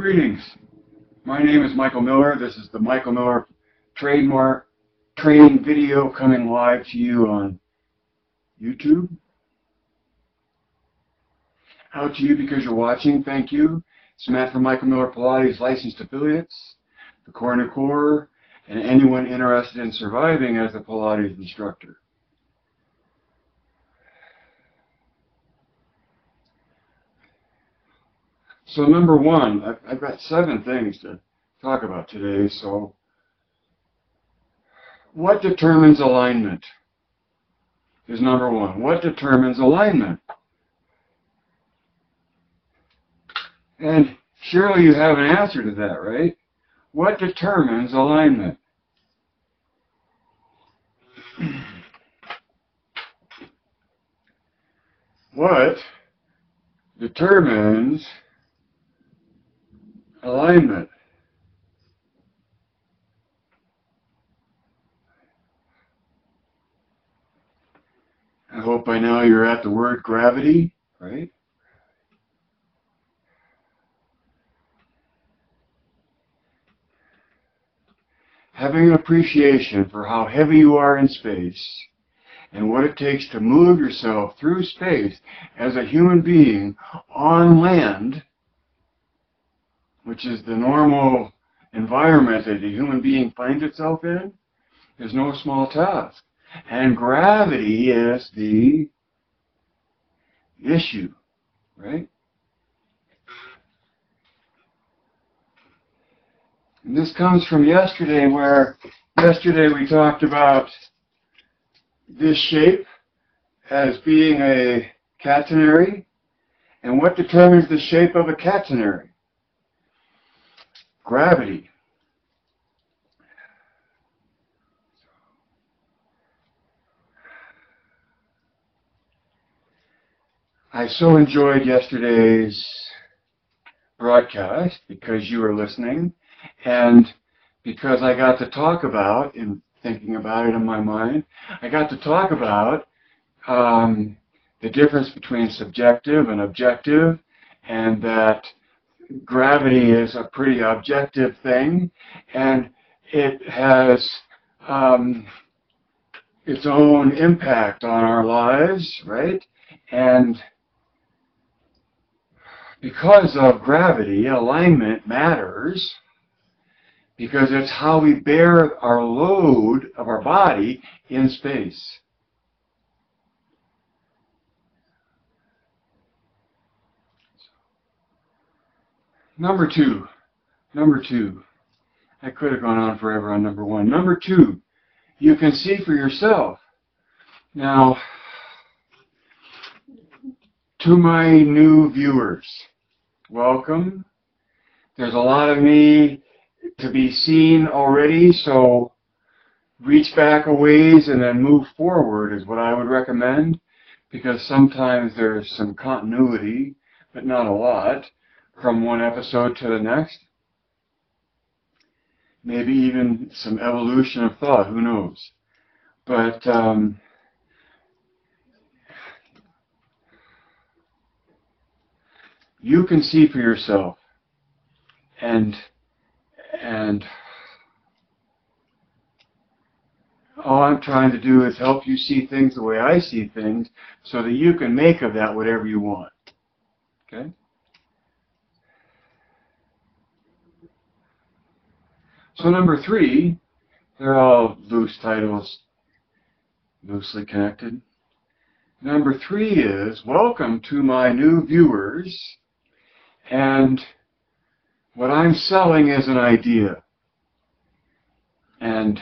Greetings. My name is Michael Miller. This is the Michael Miller trademark training video coming live to you on YouTube. Out to you because you're watching. Thank you. It's meant for Michael Miller Pilates licensed affiliates, the Core and Core, and anyone interested in surviving as a Pilates instructor. So number one, I've got 7 things to talk about today. So what determines alignment is number one. What determines alignment? And surely you have an answer to that, right? What determines alignment? What determines alignment? I hope by now you're at the word gravity, right? Having an appreciation for how heavy you are in space and what it takes to move yourself through space as a human being on land, which is the normal environment that a human being finds itself in, is no small task. And gravity is the issue, right? And this comes from yesterday, where yesterday we talked about this shape as being a catenary. And what determines the shape of a catenary? Gravity. I so enjoyed yesterday's broadcast because you were listening, and because I got to talk about, in thinking about it in my mind, I got to talk about the difference between subjective and objective, and that gravity is a pretty objective thing, and it has its own impact on our lives, right? And because of gravity, alignment matters, because it's how we bear our load of our body in space. Number two, I could have gone on forever on number one. Number 2, you can see for yourself. Now, to my new viewers, welcome. There's a lot of me to be seen already, so reach back a ways and then move forward is what I would recommend, because sometimes there's some continuity, but not a lot, from one episode to the next. Maybe even some evolution of thought, who knows. But you can see for yourself, and all I'm trying to do is help you see things the way I see things, so that you can make of that whatever you want. Okay? So number 3, they're all loose titles, loosely connected. Number 3 is, welcome to my new viewers, and what I'm selling is an idea. And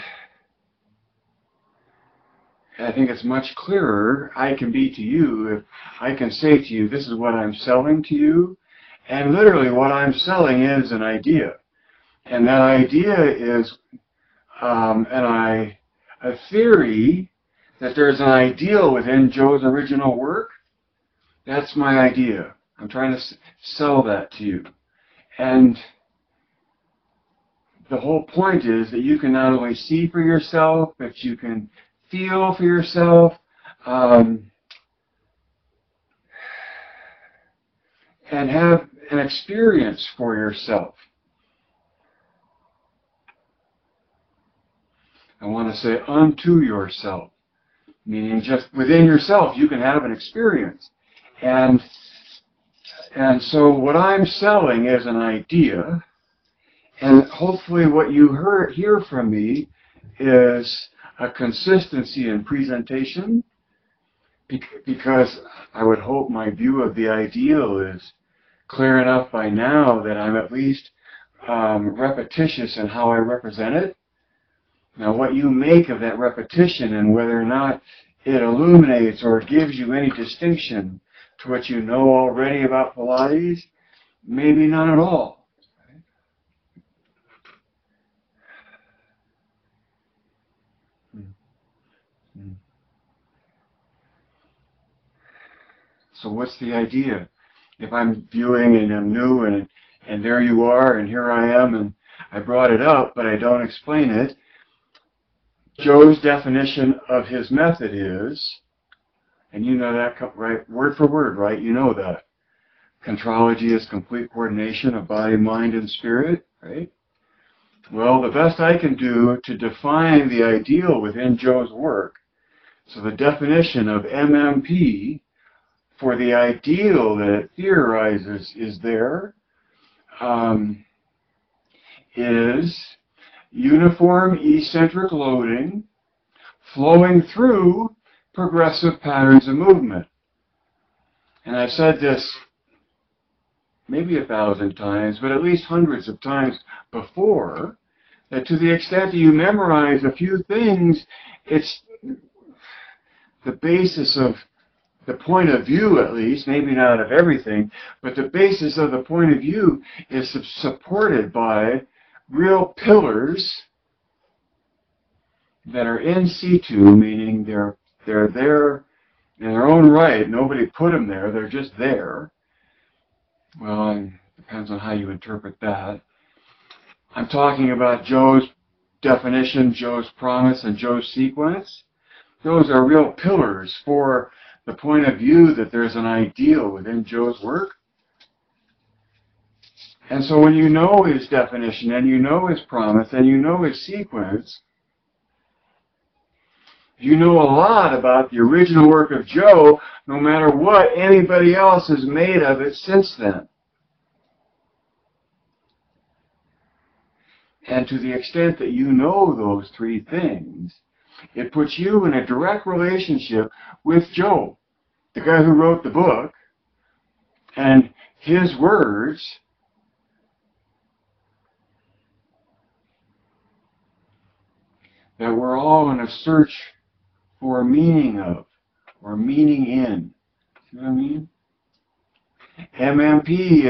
I think it's much clearer I can be to you if I can say to you, this is what I'm selling to you, and literally what I'm selling is an idea. And that idea is a theory that there's an ideal within Joe's original work. That's my idea. I'm trying to sell that to you. And the whole point is that you can not only see for yourself, but you can feel for yourself, and an experience for yourself. I want to say unto yourself, meaning just within yourself you can have an experience. And so what I'm selling is an idea, and hopefully what you hear from me is a consistency in presentation, because I would hope my view of the ideal is clear enough by now that I'm at least repetitious in how I represent it. Now, what you make of that repetition and whether or not it illuminates or gives you any distinction to what you know already about Pilates, maybe none at all. So what's the idea? If I'm viewing and I'm new and there you are and here I am and I brought it up but I don't explain it, Joe's definition of his method is, and you know that right, word for word, right? You know that. Contrology is complete coordination of body, mind, and spirit, right? Well, the best I can do to define the ideal within Joe's work, so the definition of MMP for the ideal that it theorizes is there, is uniform eccentric loading flowing through progressive patterns of movement. And I've said this maybe 1,000 times, but at least hundreds of times before, that to the extent that you memorize a few things, it's the basis of the point of view, at least, maybe not of everything, but the basis of the point of view is supported by real pillars that are in situ, meaning they're there in their own right. Nobody put them there. They're just there. Well, it depends on how you interpret that. I'm talking about Joe's definition, Joe's promise, and Joe's sequence. Those are real pillars for the point of view that there's an ideal within Joe's work. And so when you know his definition, and you know his promise, and you know his sequence, you know a lot about the original work of Joe, no matter what anybody else has made of it since then. And to the extent that you know those three things, it puts you in a direct relationship with Joe, the guy who wrote the book, and his words that we're all in a search for meaning of, or meaning in. See what I mean? MMP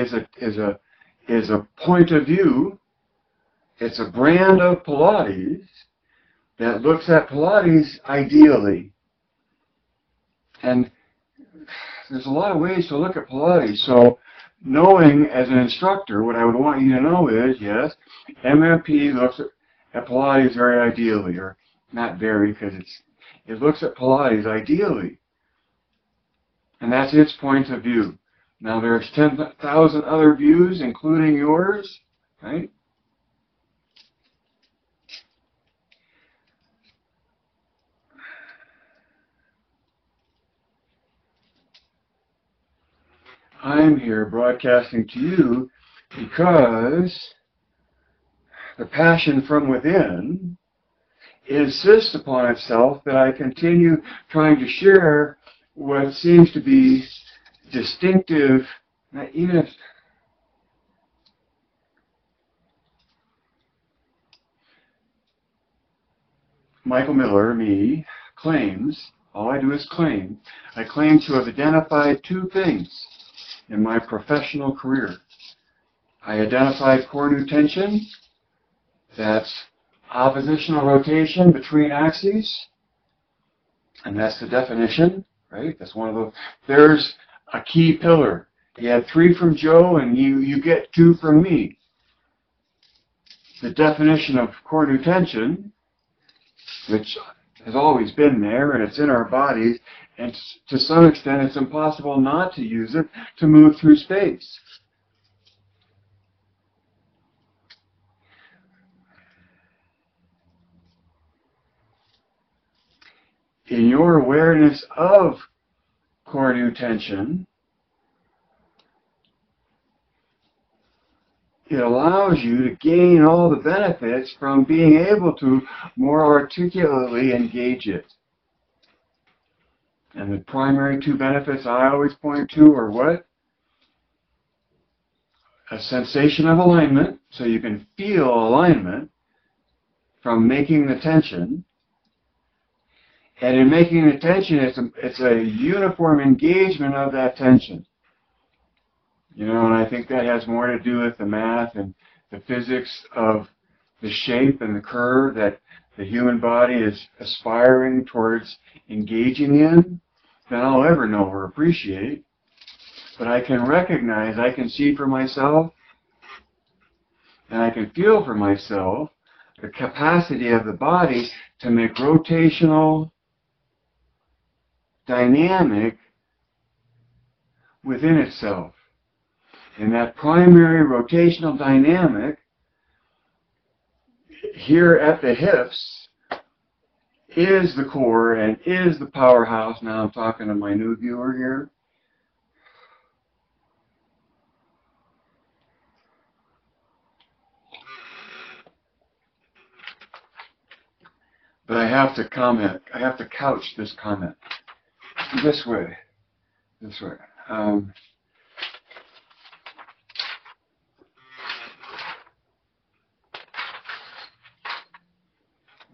is a point of view. It's a brand of Pilates that looks at Pilates ideally. And there's a lot of ways to look at Pilates. So knowing as an instructor, what I would want you to know is, yes, MMP looks at Pilates very ideally, or not very, because it looks at Pilates ideally. And that's its point of view. Now there's 10,000 other views, including yours, right? I'm here broadcasting to you because the passion from within insists upon itself that I continue trying to share what seems to be distinctive, even if Michael Miller, me, claims, all I do is claim, I claim to have identified two things in my professional career. I identified core new tension, that's oppositional rotation between axes, and that's the definition, right? That's one of those. There's a key pillar. You had 3 from Joe, and you get 2 from me. The definition of core new tension, which has always been there, and it's in our bodies, and to some extent it's impossible not to use it to move through space. in your awareness of core new tension, it allows you to gain all the benefits from being able to more articulately engage it. And the primary two benefits I always point to are what? A sensation of alignment, so you can feel alignment from making the tension. And in making the tension, it's a uniform engagement of that tension. You know, and I think that has more to do with the math and the physics of the shape and the curve that the human body is aspiring towards engaging in than I'll ever know or appreciate. But I can recognize, I can see for myself, and I can feel for myself the capacity of the body to make rotational dynamic within itself. And that primary rotational dynamic here at the hips is the core and is the powerhouse. Now I'm talking to my new viewer here. But I have to comment, I have to couch this comment this way. This way.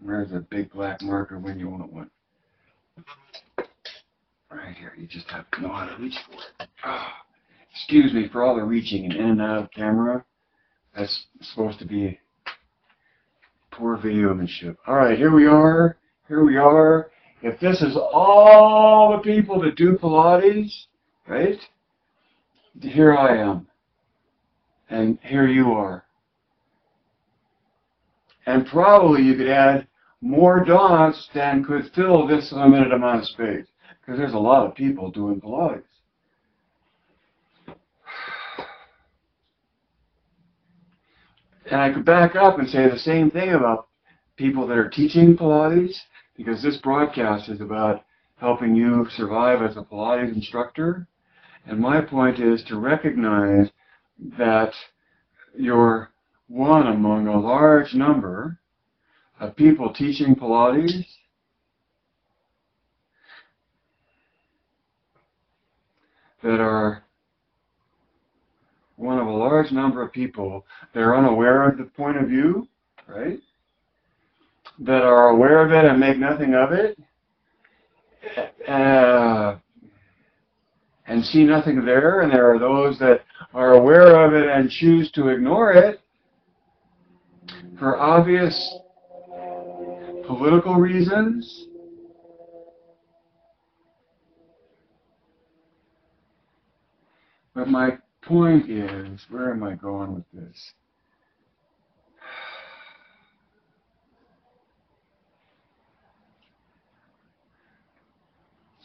Where's a big black marker when you want one? Right here. You just have to know how to reach for it. Oh, excuse me for all the reaching in and out of camera. That's supposed to be poor videomanship. All right, here we are. Here we are. If this is all the people that do Pilates, right? Here I am. And here you are. And probably you could add more dots than could fill this limited amount of space. Because there's a lot of people doing Pilates. And I could back up and say the same thing about people that are teaching Pilates, because this broadcast is about helping you survive as a Pilates instructor. And my point is to recognize that you're one among a large number of people teaching Pilates that are one of a large number of people that are unaware of the point of view, right? That are aware of it and make nothing of it, and see nothing there, and there are those that are aware of it and choose to ignore it for obvious political reasons. But my point is, where am I going with this?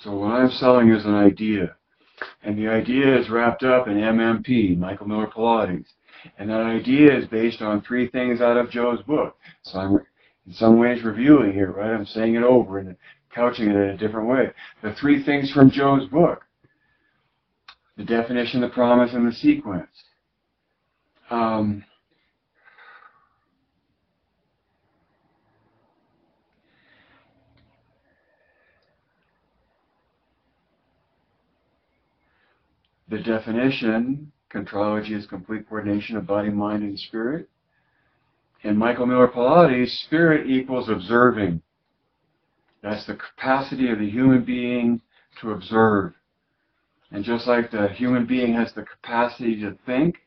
So what I'm selling is an idea. And the idea is wrapped up in MMP, Michael Miller Pilates. And that idea is based on three things out of Joe's book. So I'm in some ways reviewing here, right? I'm saying it over and couching it in a different way. The three things from Joe's book. The definition, the promise, and the sequence. The definition, contrology is complete coordination of body, mind, and spirit. In Michael Miller Pilates, spirit equals observing. That's the capacity of the human being to observe. And just like the human being has the capacity to think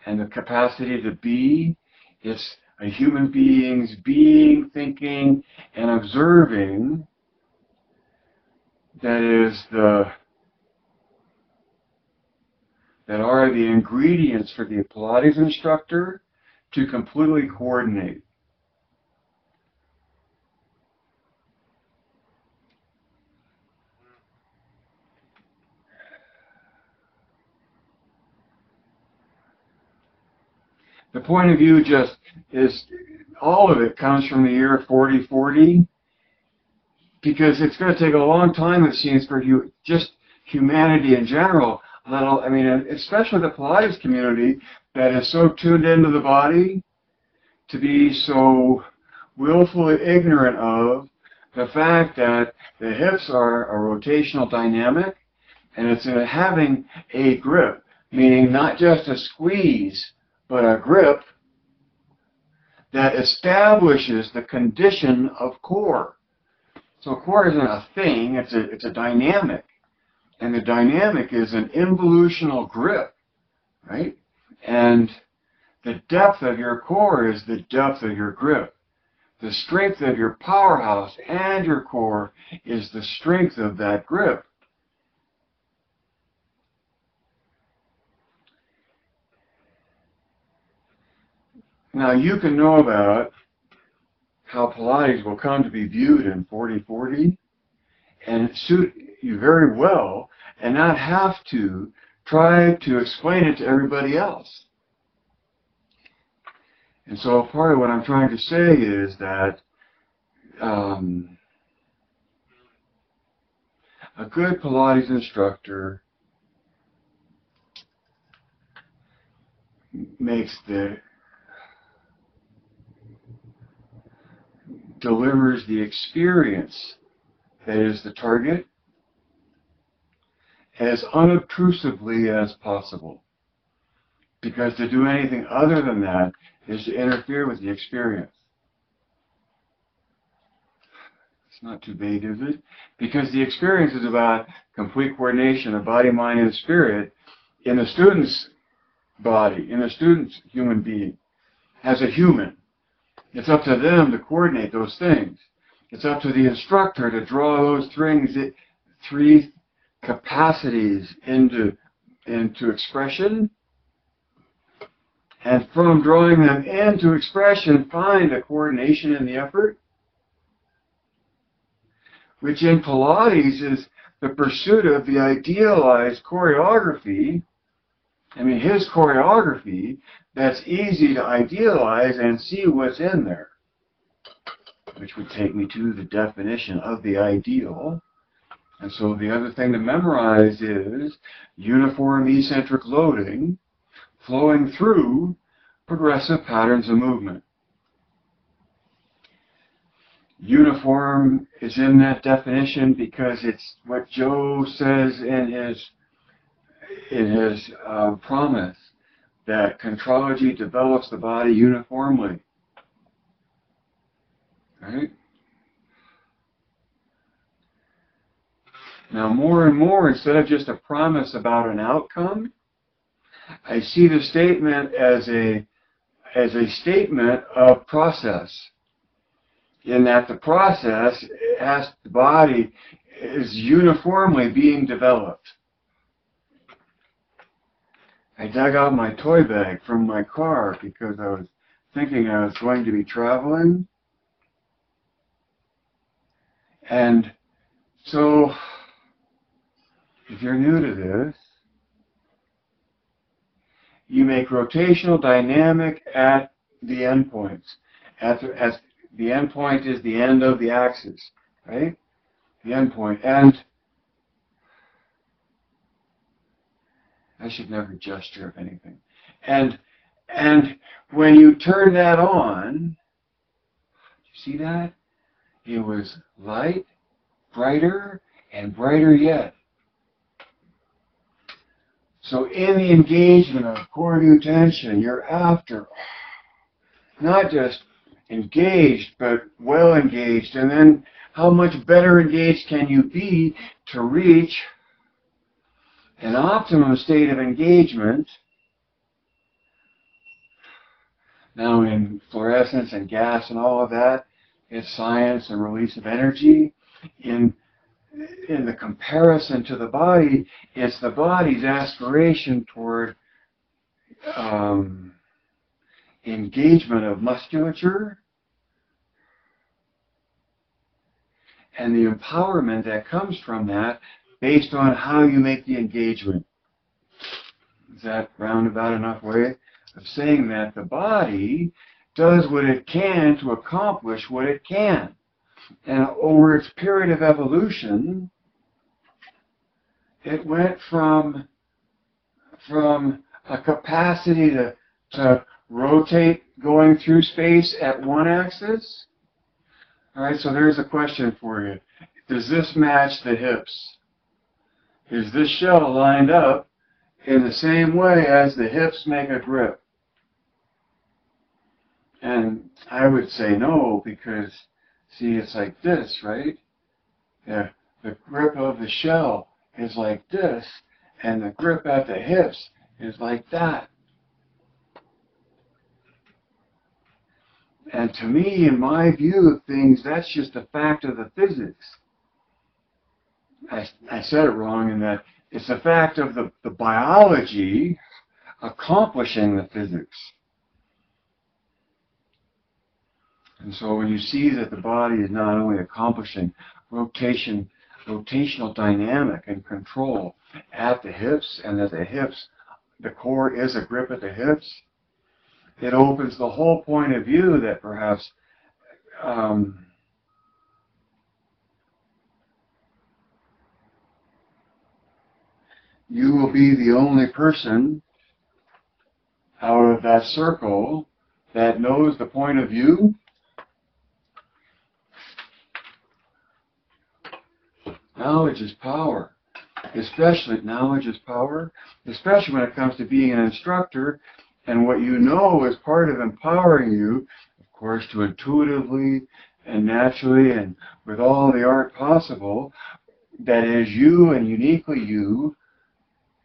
and the capacity to be, it's a human being's being, thinking, and observing that are the ingredients for the Pilates instructor to completely coordinate. The point of view just is, all of it comes from the year 4040. because it's going to take a long time, it seems, for just humanity in general, I mean, especially the Pilates community that is so tuned into the body, to be so willfully ignorant of the fact that the hips are a rotational dynamic, and it's having a grip, meaning not just a squeeze, but a grip that establishes the condition of core. So core isn't a thing, it's a dynamic. And the dynamic is an involutional grip, right? And the depth of your core is the depth of your grip. The strength of your powerhouse and your core is the strength of that grip. Now you can know about how Pilates will come to be viewed in 40/40 and suit you very well and not have to try to explain it to everybody else. And so part of what I'm trying to say is that a good Pilates instructor delivers the experience that is the target as unobtrusively as possible. Because to do anything other than that is to interfere with the experience. It's not too vague, is it? Because the experience is about complete coordination of body, mind, and spirit in the student's body, in the student's human being, as a human. It's up to them to coordinate those things. It's up to the instructor to draw those three capacities into expression, and from drawing them into expression, find a coordination in the effort, which in Pilates is the pursuit of the idealized choreography. I mean, his choreography that's easy to idealize and see what's in there, which would take me to the definition of the ideal. And so the other thing to memorize is uniform eccentric loading flowing through progressive patterns of movement. Uniform is in that definition because it's what Joe says in his promise, that contrology develops the body uniformly. Right? Now, more and more, instead of just a promise about an outcome, I see the statement as a statement of process, in that the process, as the body, is uniformly being developed. I dug out my toy bag from my car because I was thinking I was going to be traveling. And so, if you're new to this, you make rotational dynamic at the endpoints. As the endpoint is the end of the axis, right? The endpoint. And I should never gesture of anything. And when you turn that on, you see that? It was light, brighter, and brighter yet. So in the engagement of core view tension, you're after not just engaged, but well engaged. And then how much better engaged can you be to reach an optimum state of engagement? Now in fluorescence and gas and all of that, it's science and release of energy. In the comparison to the body, it's the body's aspiration toward engagement of musculature and the empowerment that comes from that based on how you make the engagement. Is that roundabout enough way of saying that the body does what it can to accomplish what it can? And over its period of evolution, it went from a capacity to rotate going through space at one axis. All right, so there's a question for you. Does this match the hips? Is this shell lined up in the same way as the hips make a grip? And I would say no, because, see, it's like this, right? Yeah, the grip of the shell is like this, and the grip at the hips is like that. And to me, in my view of things, that's just a fact of the physics. I said it wrong in that it's a fact of the biology accomplishing the physics. And so when you see that the body is not only accomplishing rotational dynamic and control at the hips, and that the hips, the core is a grip at the hips, it opens the whole point of view that perhaps you will be the only person out of that circle that knows the point of view. Knowledge is power. Especially, knowledge is power, especially when it comes to being an instructor, and what you know is part of empowering you, of course, to intuitively and naturally and with all the art possible, that is you and uniquely you,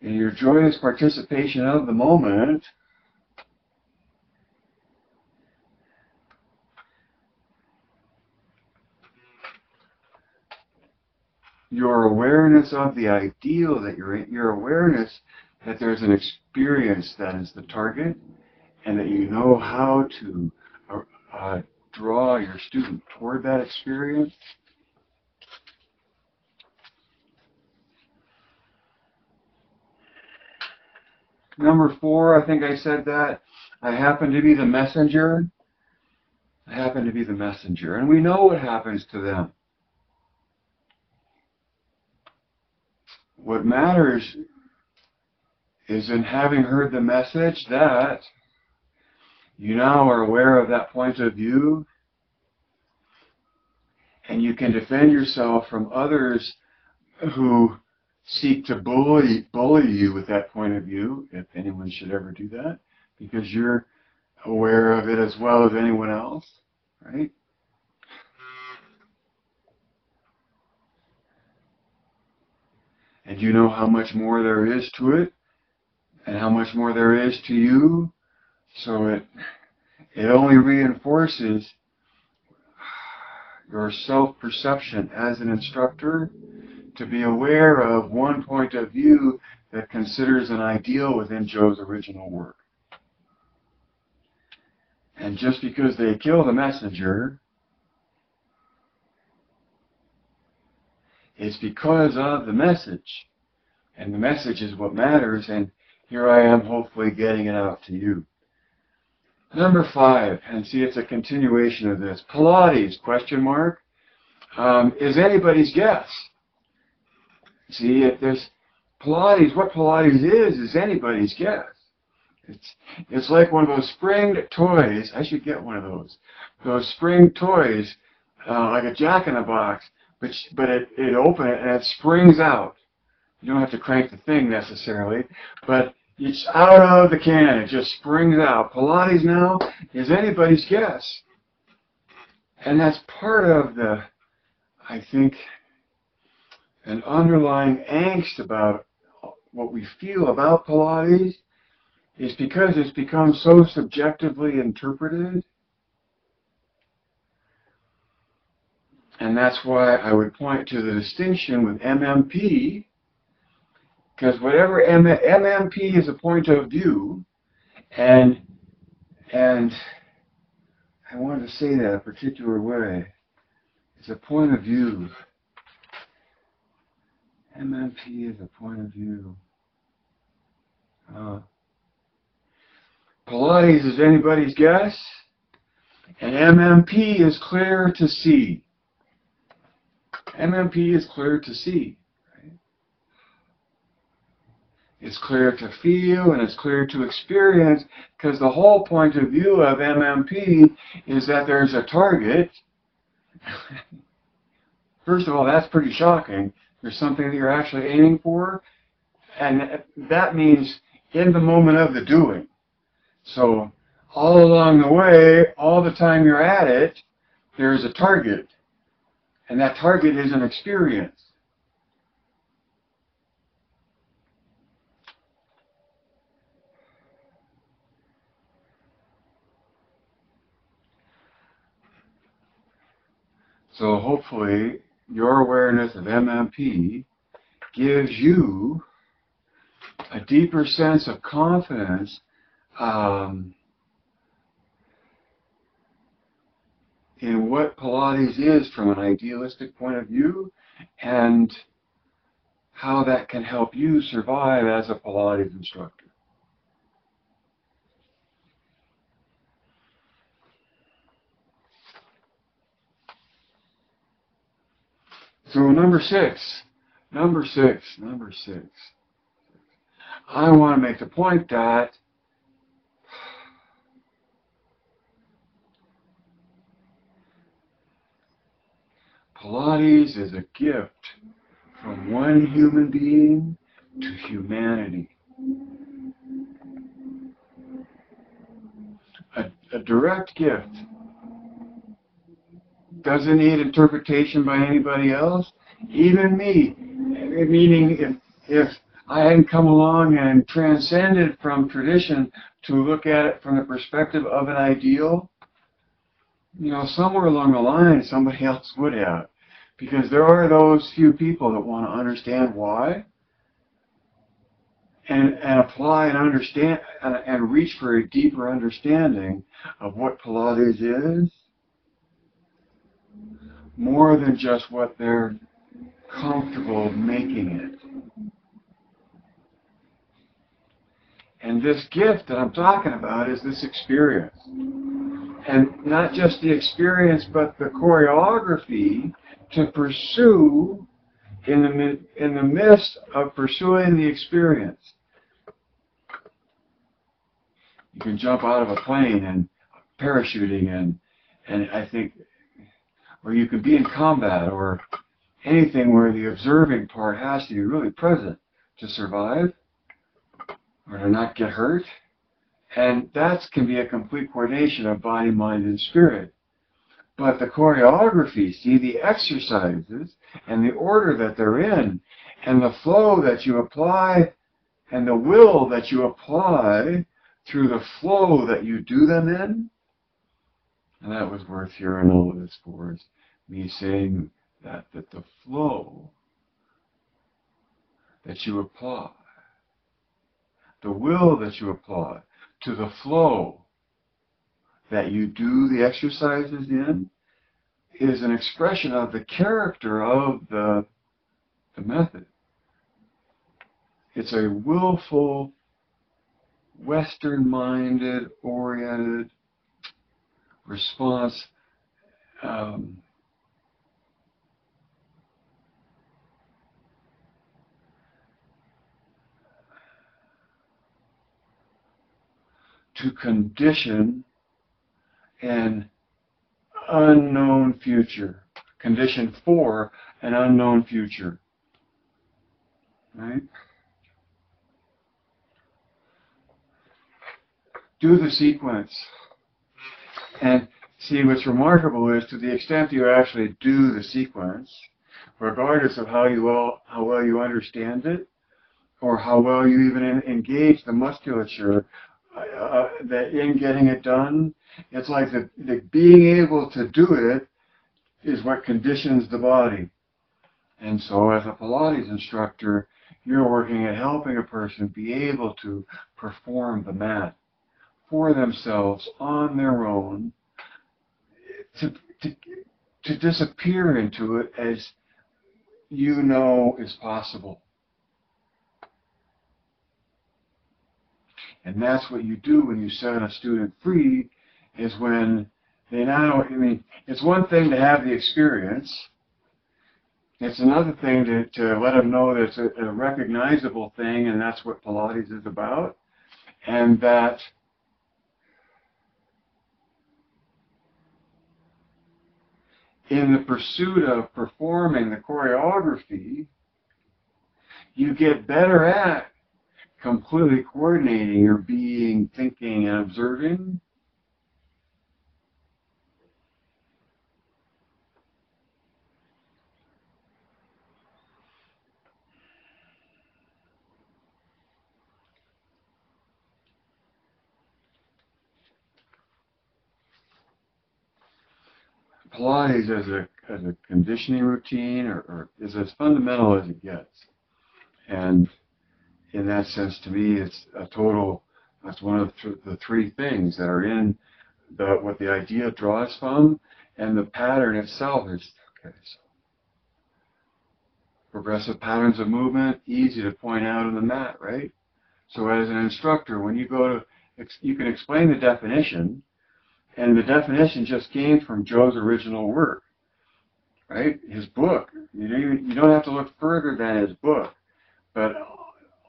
in your joyous participation of the moment, your awareness of the ideal that you're in, your awareness that there's an experience that is the target, and that you know how to draw your student toward that experience. Number 4, I think I said that. I happen to be the messenger. I happen to be the messenger. And we know what happens to them. What matters is in having heard the message that you now are aware of that point of view, and you can defend yourself from others who seek to bully you with that point of view, if anyone should ever do that, because you're aware of it as well as anyone else, right? And you know how much more there is to it, and how much more there is to you, so it only reinforces your self-perception as an instructor, to be aware of one point of view that considers an ideal within Joe's original work. And just because they kill the messenger, it's because of the message. And the message is what matters, and here I am hopefully getting it out to you. Number 5, and see, it's a continuation of this. Pilates, question mark, is anybody's guess. See, if there's Pilates, what Pilates is anybody's guess. It's like one of those spring toys. I should get one of those. Those spring toys, like a jack-in-the-box, but it opens it and it springs out. You don't have to crank the thing necessarily, but it's out of the can. It just springs out. Pilates now is anybody's guess. And that's part of the, I think, an underlying angst about what we feel about Pilates is because it's become so subjectively interpreted. And that's why I would point to the distinction with MMP, because whatever MMP is a point of view, and I wanted to say that a particular way, it's a point of view. MMP is a point of view. Pilates is anybody's guess, and MMP is clear to see. MMP is clear to see. Right? It's clear to feel and it's clear to experience, because the whole point of view of MMP is that there's a target. First of all, that's pretty shocking. There's something that you're actually aiming for, and that means in the moment of the doing. So all along the way, all the time you're at it, there's a target, and that target is an experience. So hopefully your awareness of MMP gives you a deeper sense of confidence in what Pilates is from an idealistic point of view, and how that can help you survive as a Pilates instructor. So number six. I want to make the point that Pilates is a gift from one human being to humanity. A direct gift. Doesn't need interpretation by anybody else, even me. Meaning, if I hadn't come along and transcended from tradition to look at it from the perspective of an ideal, somewhere along the line somebody else would have. Because there are those few people that want to understand why, and apply and understand and reach for a deeper understanding of what Pilates is, more than just what they're comfortable making it. And this gift that I'm talking about is this experience. And not just the experience, but the choreography to pursue in the midst of pursuing the experience. You can jump out of a plane and parachuting and I think, or you can be in combat or anything where the observing part has to be really present to survive or to not get hurt. And that can be a complete coordination of body, mind, and spirit. But the choreography, see the exercises and the order that they're in and the flow that you apply and the will that you apply through the flow that you do them in. And that was worth hearing all of this for, is me saying that the flow that you apply, the will that you apply to the flow that you do the exercises in, is an expression of the character of the method. It's a willful, Western-minded, oriented response to condition an unknown future. Condition for an unknown future. Right? Do the sequence. And see, what's remarkable is to the extent you actually do the sequence, regardless of how well you understand it, or how well you even engage the musculature that in getting it done, it's like the being able to do it is what conditions the body. And so as a Pilates instructor, you're working at helping a person be able to perform the mat for themselves on their own, to disappear into it as you know is possible. And that's what you do when you set a student free, is when they now, it's one thing to have the experience, It's another thing to let them know that it's a recognizable thing, and that's what Pilates is about. And that in the pursuit of performing the choreography, you get better at completely coordinating your being, thinking, and observing. Pilates as a conditioning routine or is as fundamental as it gets. And in that sense, to me, it's a total, that's one of the three things that are in what the idea draws from, and the pattern itself is, okay, so progressive patterns of movement, easy to point out on the mat, right? So as an instructor, when you go to, you can explain the definition, and the definition just came from Joe's original work, right? His book. You don't have to look further than his book, but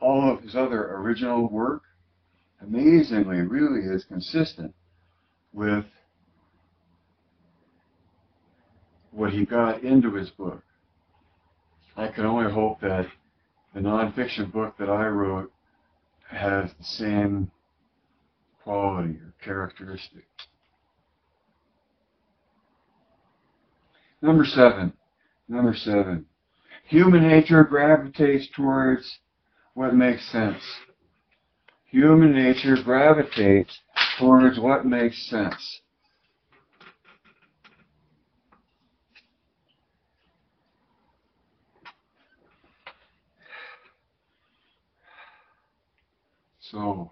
all of his other original work, amazingly, really is consistent with what he got into his book. I can only hope that the nonfiction book that I wrote has the same quality or characteristic. Number seven. Human nature gravitates towards what makes sense. Human nature gravitates towards what makes sense. So,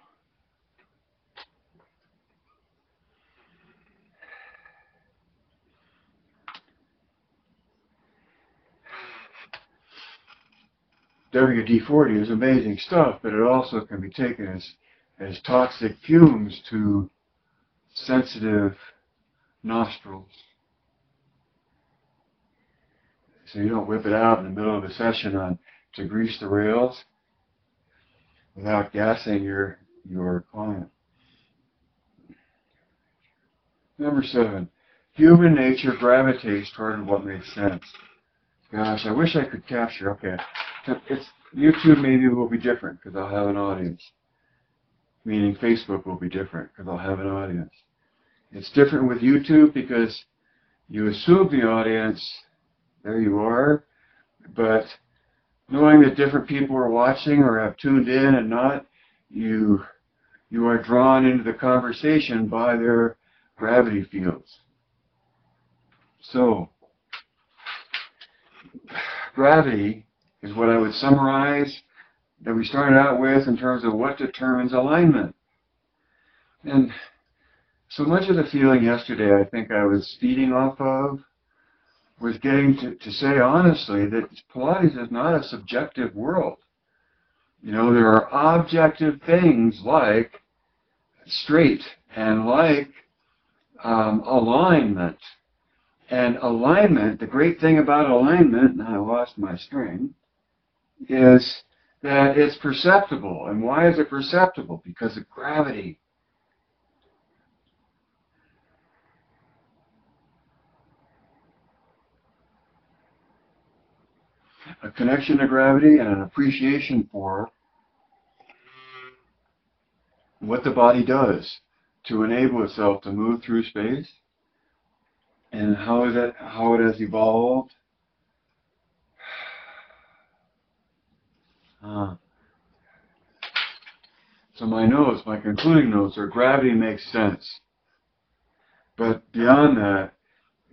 WD-40 is amazing stuff, but it also can be taken as toxic fumes to sensitive nostrils. So you don't whip it out in the middle of a session to grease the rails without gassing your client. Number 7, human nature gravitates toward what makes sense. Gosh, I wish I could capture. Okay, YouTube maybe will be different because I'll have an audience. Meaning Facebook will be different because I'll have an audience. It's different with YouTube because you assume the audience, there you are, but knowing that different people are watching or have tuned in and not, you are drawn into the conversation by their gravity fields. So, gravity is what I would summarize that we started out with in terms of what determines alignment. And so much of the feeling yesterday I think I was feeding off of was getting to say honestly that Pilates is not a subjective world. You know, there are objective things like straight and like alignment. And alignment, the great thing about alignment, and I lost my string, is that it's perceptible. And why is it perceptible? Because of gravity. A connection to gravity and an appreciation for what the body does to enable itself to move through space and how it has evolved. So my concluding notes are gravity makes sense. But beyond that,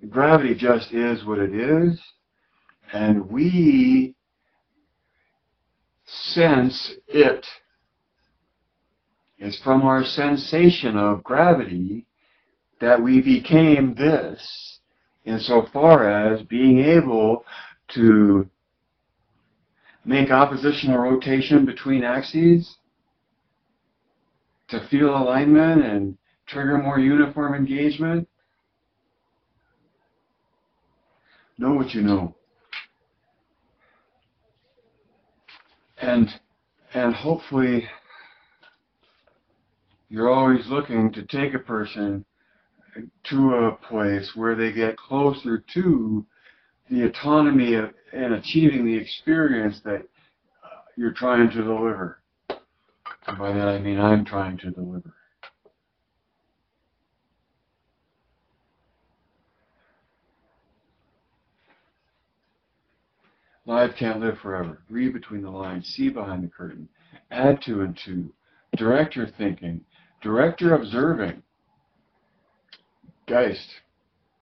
gravity just is what it is, and we sense it. It's from our sensation of gravity that we became this, insofar as being able to make oppositional rotation between axes, to feel alignment and trigger more uniform engagement. Know what you know. And hopefully you're always looking to take a person to a place where they get closer to the autonomy of, and achieving the experience that you're trying to deliver. And by that I mean I'm trying to deliver. Life can't live forever. Read between the lines. See behind the curtain. Add two and two. Direct your thinking. Direct your observing. Geist.